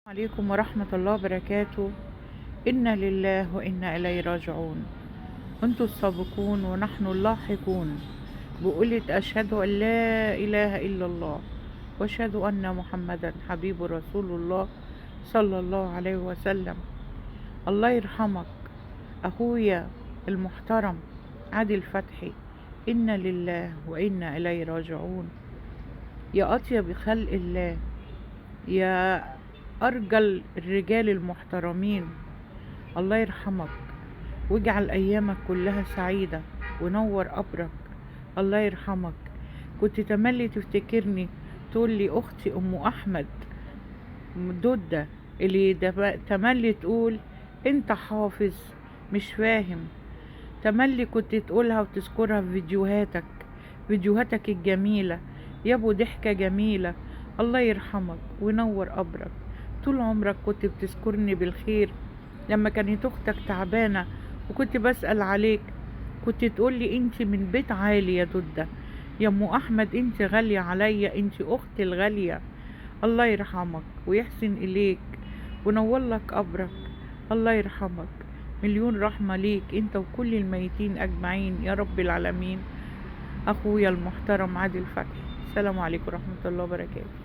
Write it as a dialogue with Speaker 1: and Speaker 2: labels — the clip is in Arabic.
Speaker 1: عليكم ورحمة الله وبركاته. إنا لله وإنا إليه راجعون. أنتم السابقون ونحن اللاحقون. بقولة أشهد أن لا إله إلا الله وأشهد أن محمدا حبيب رسول الله صلى الله عليه وسلم. الله يرحمك أخويا المحترم عادل فتحي. إنا لله وإنا إليه راجعون. يا أطيب خلق الله، يا أرجل الرجال المحترمين، الله يرحمك واجعل أيامك كلها سعيدة ونور قبرك. الله يرحمك. كنت تملي تفتكرني تقول لي أختي أم أحمد دودة اللي تملي تقول أنت حافظ مش فاهم. تملي كنت تقولها وتذكرها في فيديوهاتك الجميلة. يا ابو ضحكة جميلة. الله يرحمك وينور قبرك. طول عمرك كنت بتذكرني بالخير. لما كانت اختك تعبانة وكنت بسأل عليك كنت تقولي انت من بيت عالي يا دودة. يا ام احمد انت غالية عليا، انت اختي الغالية. الله يرحمك ويحسن اليك ونور لك قبرك. الله يرحمك. مليون رحمة ليك انت وكل الميتين اجمعين يا رب العالمين. اخويا المحترم عادل فتحي. السلام عليكم ورحمة الله وبركاته.